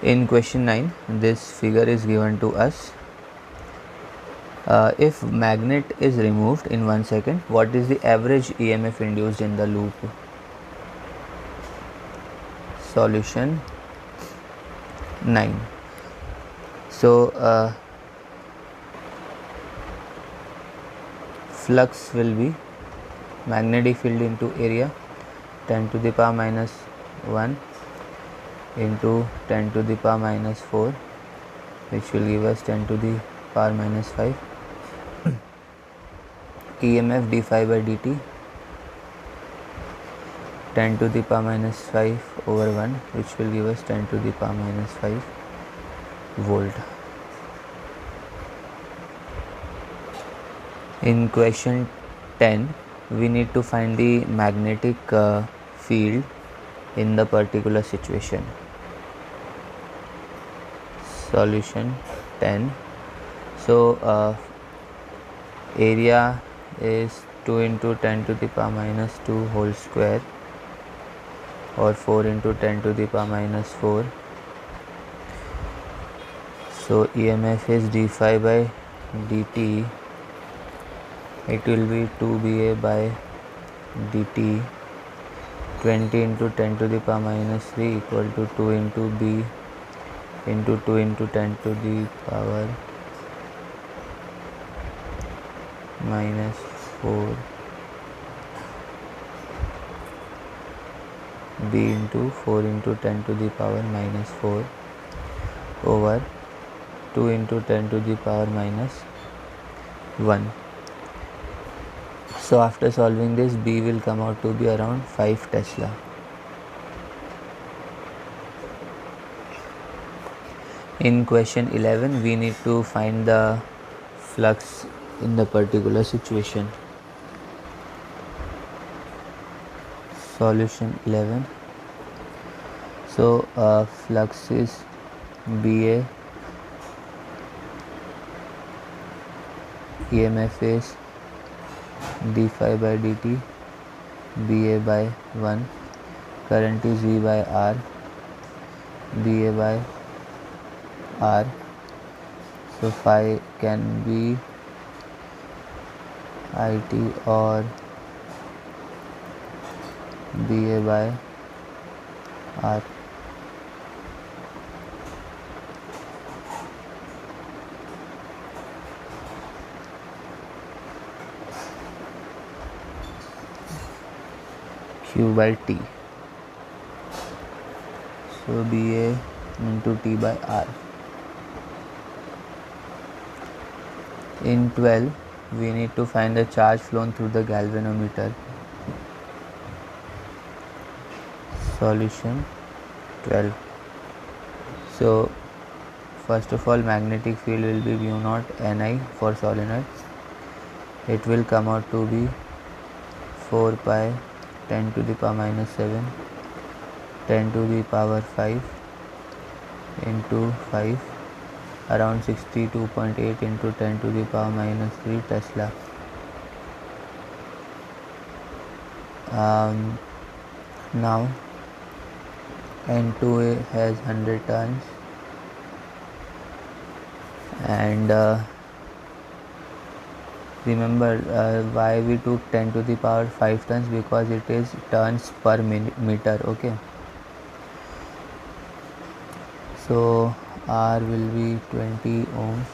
In question 9, this figure is given to us. If magnet is removed in 1 second, what is the average EMF induced in the loop? Solution 9. So flux will be magnetic field into area 10 to the power minus 1 into 10 to the power minus 4, which will give us 10 to the power minus 5. EMF d phi by dt 10 to the power minus 5 over 1, which will give us 10 to the power minus 5 volt. In question 10, we need to find the magnetic field in the particular situation. Solution 10. So area is 2 into 10 to the power minus 2 whole square, or 4 into 10 to the power minus 4. So EMF is d phi by dt. It will be 2BA by dt. 20 into 10 to the power minus 3 equal to 2 into B into 2 into 10 to the power minus 4 B into 4 into 10 to the power minus 4 over 2 into 10 to the power minus 1. So after solving this, B will come out to be around 5 Tesla. In question 11, we need to find the flux in the particular situation. Solution 11. So flux is BA, EMF is d phi by dt, BA by 1, current is V by R, BA by R. So phi can be IT or BA by R. Q by T. So BA into T by R. In 12, we need to find the charge flown through the galvanometer. Solution 12. So first of all, magnetic field will be mu naught Ni for solenoid. It will come out to be 4 pi 10 to the power minus 7 10 to the power 5 into 5, around 62.8 into 10 to the power minus 3 Tesla. Now N2A has 100 turns, and remember why we took 10 to the power 5 turns, because it is turns per meter. Okay, so R will be 20 ohms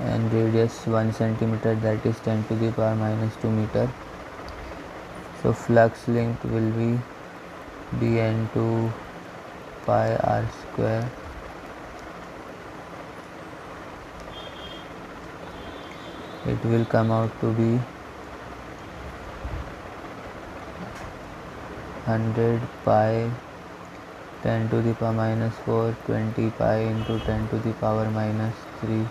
and radius 1 centimeter, that is 10 to the power minus 2 meter. So flux linked will be dN2 pi R square it will come out to be 100 pi 10 to the power minus 4 20 pi into 10 to the power minus 3,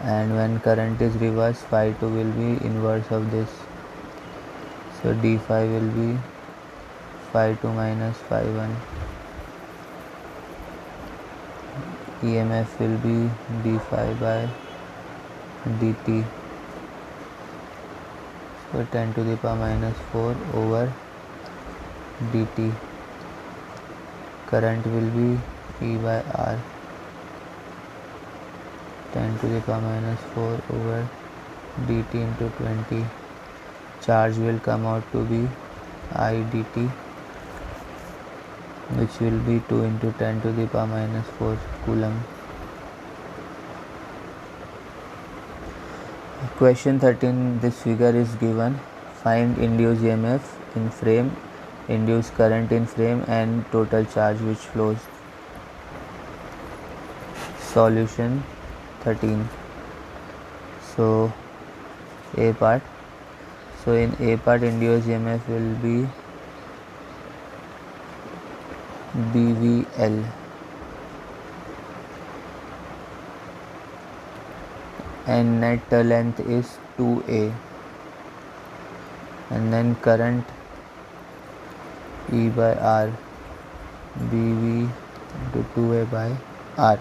and when current is reversed, phi 2 will be inverse of this. So d phi will be phi 2 minus phi 1. EMF will be d phi by dt. So 10 to the power minus 4 over dt. current will be E by R 10 to the power minus 4 over dt into 20. Charge will come out to be I dt, which will be 2 into 10 to the power minus 4 coulomb. Question 13. This figure is given. Find induced EMF in frame, induced current in frame, and total charge which flows. Solution 13. So A part. So in A part, induced EMF will be BVL, and net length is 2A, and then current E by R, BV into 2A by R.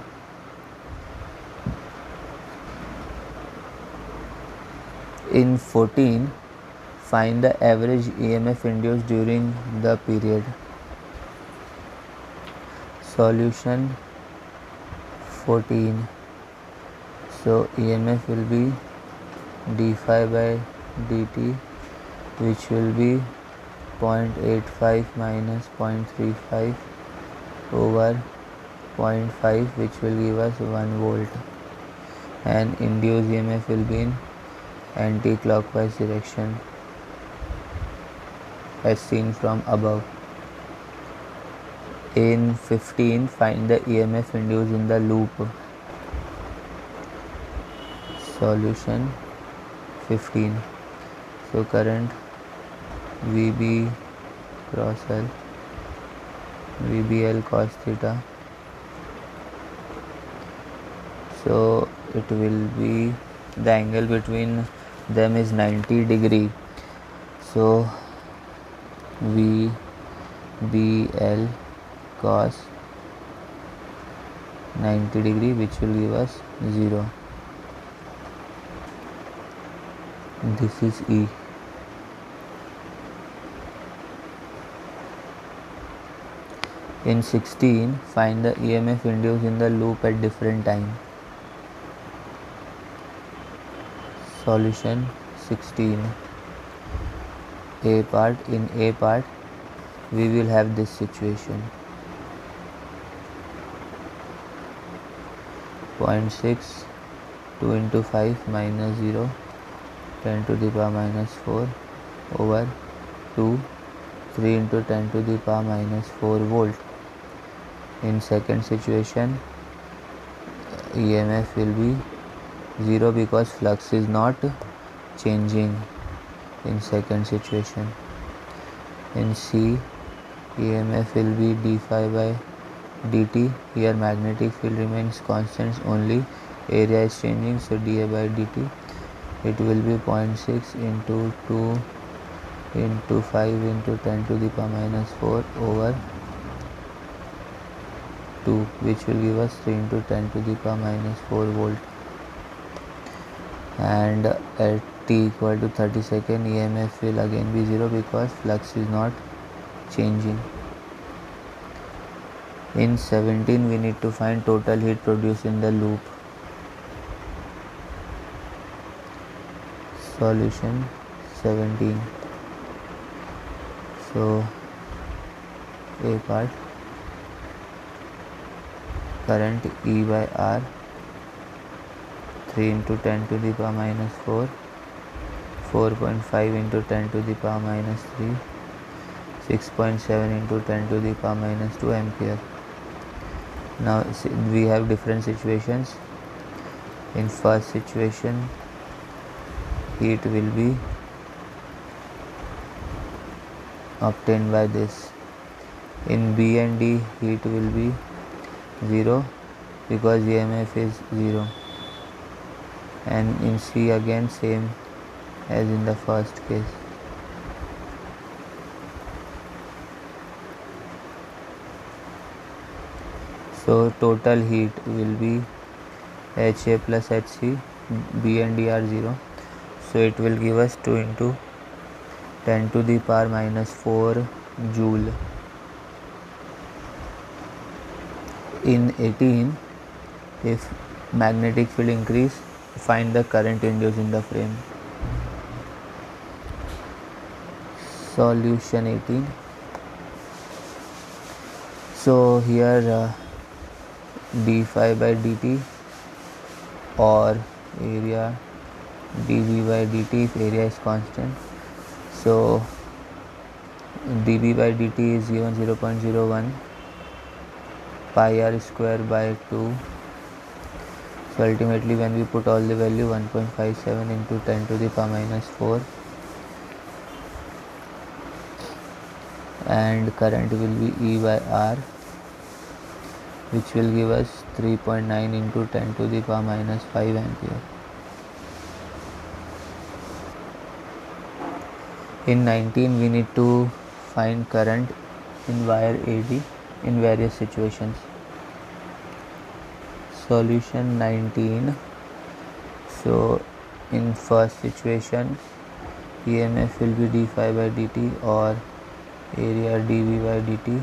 In 14, find the average EMF induced during the period. Solution 14. So EMF will be d phi by dt, which will be 0.85 minus 0.35 over 0.5, which will give us 1 volt, and induced EMF will be in anti-clockwise direction as seen from above. In 15, find the EMF induced in the loop. Solution 15. So current VB cross L, VBL cos theta. So it will be, the angle between them is 90 degree. So VBL cos 90 degree, which will give us 0. This is E. In 16, find the EMF induced in the loop at different time. Solution 16. A part. In A part, we will have this situation. 0.6, 2 into 5 minus 0, 10 to the power minus 4 over 2, 3 into 10 to the power minus 4 volt. In second situation, EMF will be 0 because flux is not changing in second situation. In C, EMF will be d phi by dt. Here magnetic field remains constant, only area is changing, so dA by dt, it will be 0.6 into 2 into 5 into 10 to the power minus 4 over 2, which will give us 3 into 10 to the power minus 4 volt. And at t equal to 30 seconds, EMF will again be 0 because flux is not changing. In 17, we need to find total heat produced in the loop. Solution 17. So A part, current E by R, 3 into 10 to the power minus 4, 4.5 into 10 to the power minus 3, 6.7 into 10 to the power minus 2 ampere. Now we have different situations. In first situation, heat will be obtained by this. In B and D, heat will be 0 because EMF is 0. And in C again, same as in the first case. So total heat will be HA plus HC, B and D are 0. So it will give us 2 into 10 to the power minus 4 joule. In 18, if magnetic field increase, find the current induced in the frame. Solution 18. So here d phi by dt or area dB by dt if area is constant. So dB by dt is given 0.01 pi r square by 2. So ultimately when we put all the value, 1.57 into 10 to the power minus 4, and current will be E by R, which will give us 3.9 into 10 to the power minus 5 ampere. In 19, we need to find current in wire AD in various situations. Solution 19. So in first situation, EMF will be d phi by dt or area dV by dt,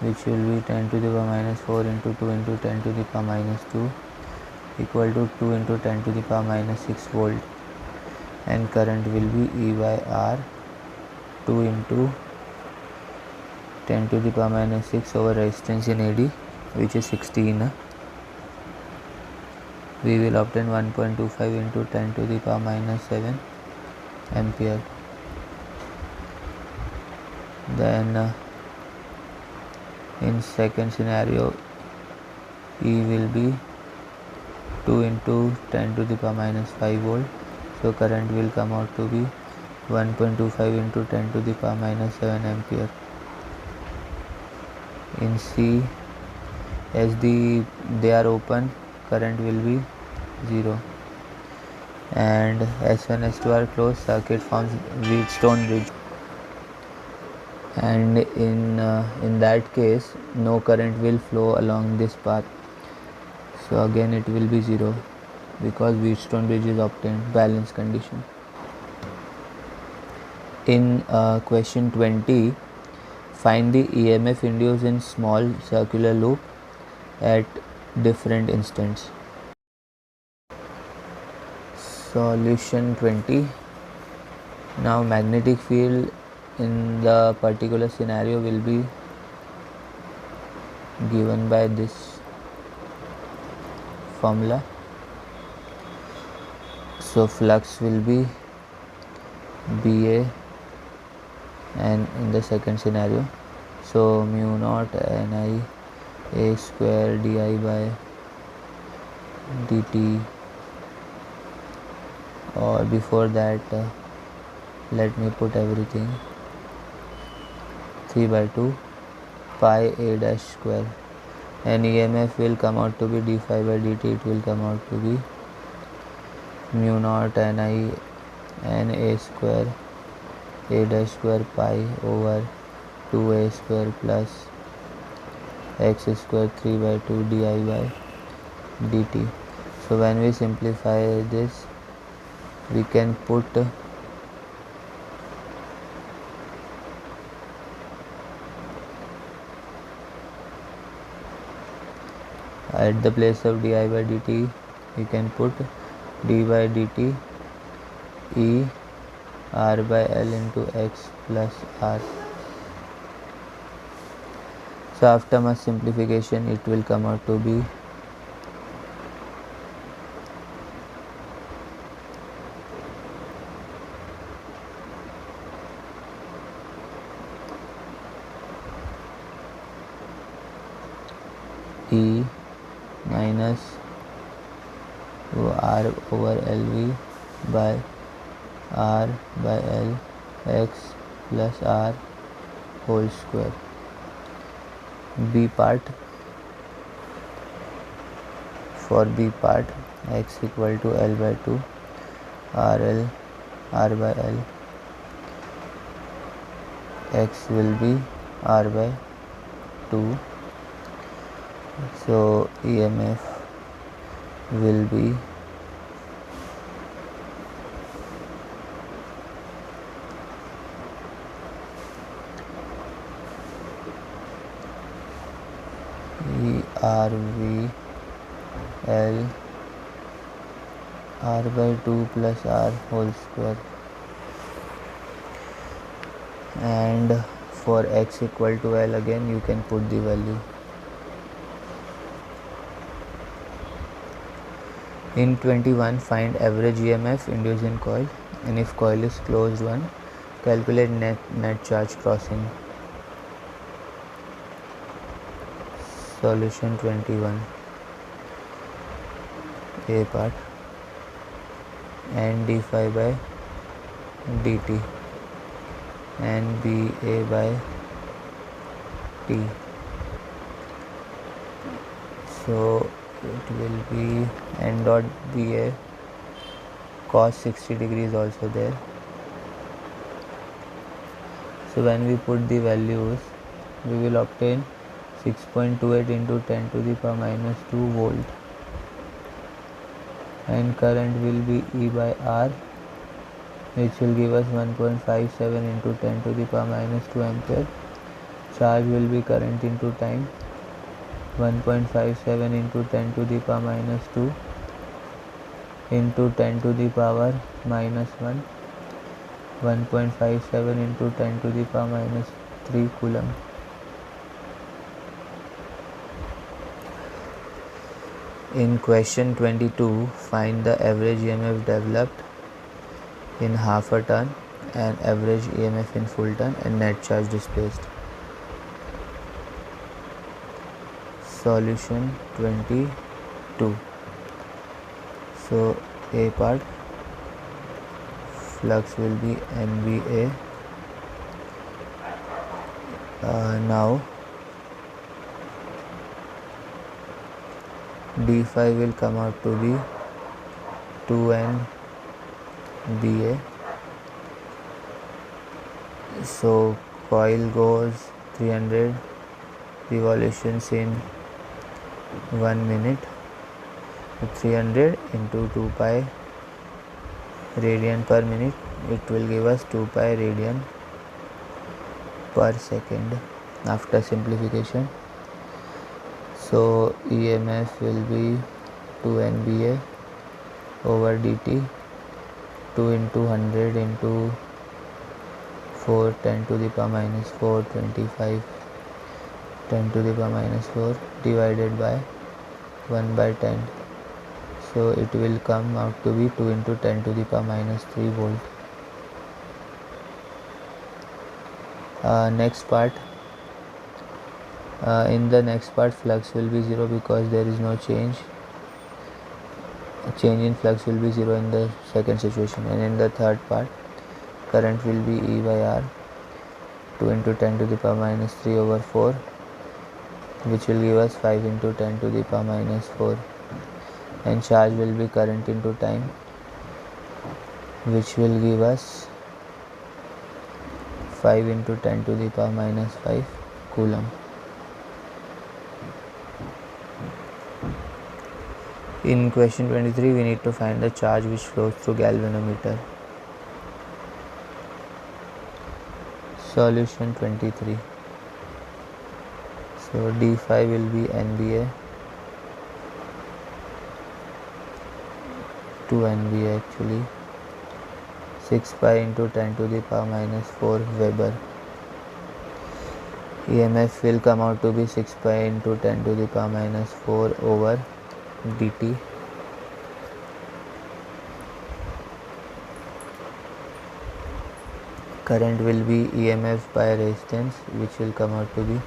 which will be 10 to the power minus 4 into 2 into 10 to the power minus 2 equal to 2 into 10 to the power minus 6 volt, and current will be E by R, 2 into 10 to the power minus 6 over resistance in AD, which is 16. We will obtain 1.25 into 10 to the power minus 7 ampere. Then in second scenario, E will be 2 into 10 to the power minus 5 volt. So current will come out to be 1.25 into 10 to the power minus 7 ampere. In C, as they are open, current will be 0, and S1 S2 are closed, circuit forms Wheatstone bridge, and in that case no current will flow along this path. So again it will be 0 because Wheatstone bridge is obtained, balance condition. In question 20, find the EMF induced in small circular loop at different instants. Solution 20. Now magnetic field in the particular scenario will be given by this formula. So flux will be BA, and in the second scenario, so mu naught Ni A square di by dt, or before that let me put everything, 3 by 2 pi a dash square, and EMF will come out to be d phi by dt, it will come out to be mu naught Ni n a square a dash square pi over 2a square plus x square 3 by 2 di by dt. So when we simplify this, we can put at the place of di by dt, we can put d by dt E r by L into x plus r. So after much simplification, it will come out to be E minus r over Lv by r by L x plus r whole square. B part, for B part, x equal to L by 2 RL r by L, x will be r by 2. So EMF will be RVL R by 2 plus R whole square. And for x equal to L, again you can put the value. In 21, find average EMF induced in coil, and if coil is closed one, calculate net charge crossing. Solution 21. A part, and d phi by dt and BA by T. So it will be n dot BA cos 60 degrees also there. So when we put the values, we will obtain 6.28 into 10 to the power minus 2 volt, and current will be E by R, which will give us 1.57 into 10 to the power minus 2 ampere. Charge will be current into time, 1.57 into 10 to the power minus 2 into 10 to the power minus 1, 1.57 into 10 to the power minus 3 coulomb. In question 22, find the average EMF developed in half a turn and average EMF in full turn and net charge displaced. Solution 22. So A part, flux will be MVA. Now d phi will come out to be 2n BA. So coil goes 300 revolutions in 1 minute. 300 into 2 pi radian per minute, it will give us 2 pi radian per second after simplification. So EMF will be 2 NBA over dt, 2 into 100 into 4 10 to the power minus 4 25 10 to the power minus 4 divided by 1 by 10. So it will come out to be 2 into 10 to the power minus 3 volt. Next part. In the next part, flux will be 0 because there is no change. Change in flux will be 0 in the second situation. And in the third part, current will be E by R, 2 into 10 to the power minus 3 over 4, which will give us 5 into 10 to the power minus 4. And charge will be current into time, which will give us 5 into 10 to the power minus 5 coulomb. In question 23, we need to find the charge which flows through galvanometer. Solution 23. So d phi will be NBA, 2 NBA actually, 6 pi into 10 to the power minus 4 Weber. EMF will come out to be 6 pi into 10 to the power minus 4 over dt. Current will be EMF by resistance, which will come out to be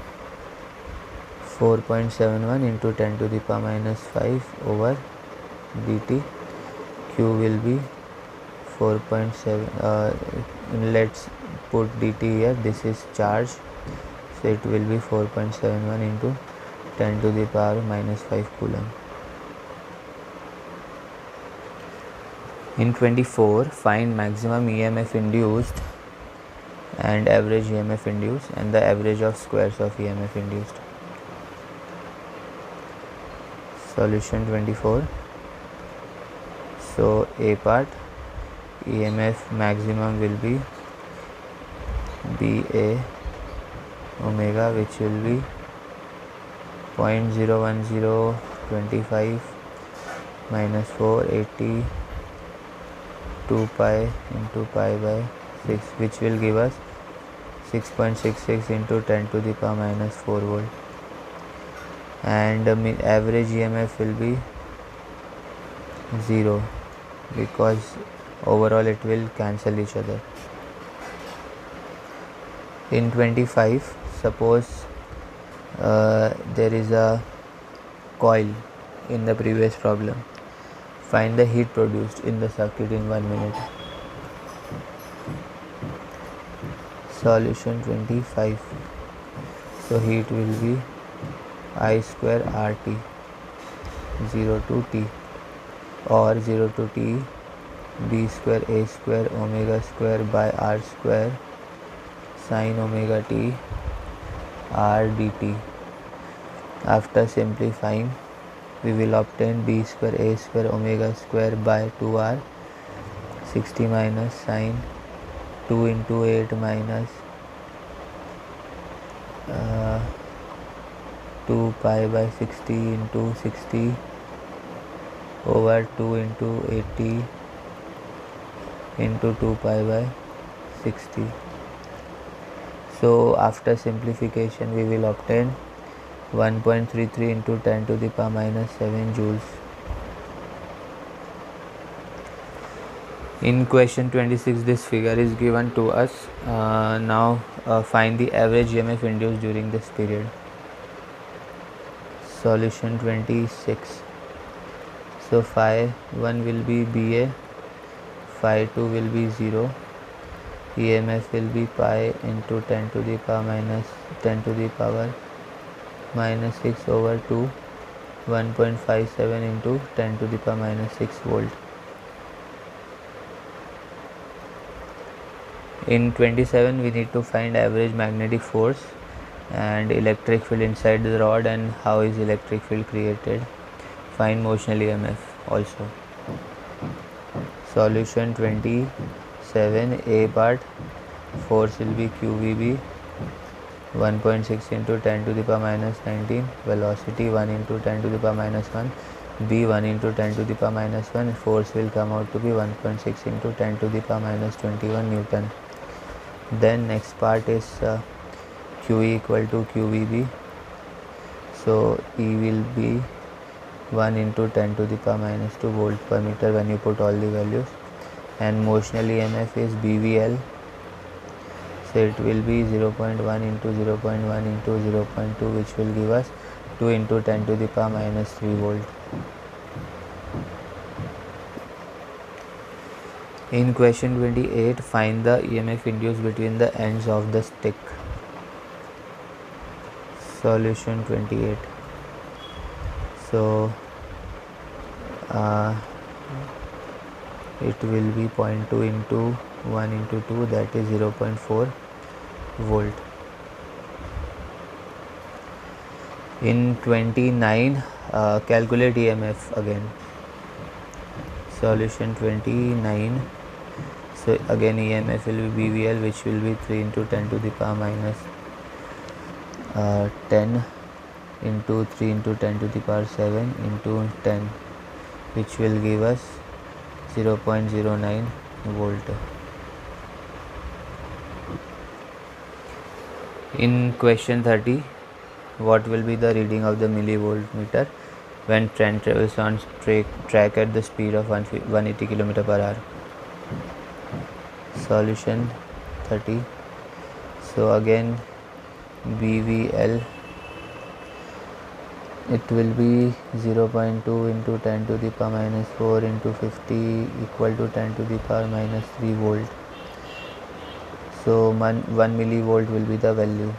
4.71 into 10 to the power minus 5 over dt. Q will be 4.7. Let's put dt here. This is charge, so it will be 4.71 into 10 to the power minus 5 coulomb. In 24, find maximum EMF induced and average EMF induced and the average of squares of EMF induced. Solution 24. So A part, EMF maximum will be BA omega, which will be 0.01025 minus 480 2 pi into pi by 6, which will give us 6.66 into 10 to the power minus 4 volt, and average EMF will be 0 because overall it will cancel each other. In 25, suppose there is a coil in the previous problem. Find the heat produced in the circuit in 1 minute. Solution 25. So heat will be I square RT 0 to T, or 0 to T B square A square omega square by R square sin omega t R dt. After simplifying, we will obtain B square A square omega square by 2R 60 minus sin 2 into 8 minus 2 pi by 60 into 60 over 2 into 80 into 2 pi by 60. So after simplification, we will obtain 1.33 into 10 to the power minus 7 joules. In question 26, this figure is given to us. Now find the average EMF induced during this period. Solution 26. So phi 1 will be BA, phi 2 will be 0, EMF will be pi into 10 to the power minus 10 to the power minus 6 over 2, 1.57 into 10 to the power minus 6 volt. In 27, we need to find average magnetic force and electric field inside the rod, and how is electric field created. Find motional EMF also. Solution 27. A part, force will be QVB 1.6 into 10 to the power minus 19, velocity 1 into 10 to the power minus 1, B 1 into 10 to the power minus 1, force will come out to be 1.6 into 10 to the power minus 21 Newton. Then next part is QE equal to QVB, so E will be 1 into 10 to the power minus 2 volt per meter when you put all the values, and motional EMF is BVL, so it will be 0.1 into 0.1 into 0.2, which will give us 2 into 10 to the power minus 3 volt. In question 28, find the EMF induced between the ends of the stick. Solution 28. So it will be 0.2 into 1 into 2, that is 0.4 volt. In 29, calculate EMF again. Solution 29. So again EMF will be BVL, which will be 3 into 10 to the power minus 10 into 3 into 10 to the power 7 into 10, which will give us 0.09 volt. In question 30, what will be the reading of the millivoltmeter when train travels on track at the speed of 180 km per hour? Solution 30. So again BVL, it will be 0.2 into 10 to the power minus 4 into 50 equal to 10 to the power minus 3 volt. So 1 millivolt will be the value.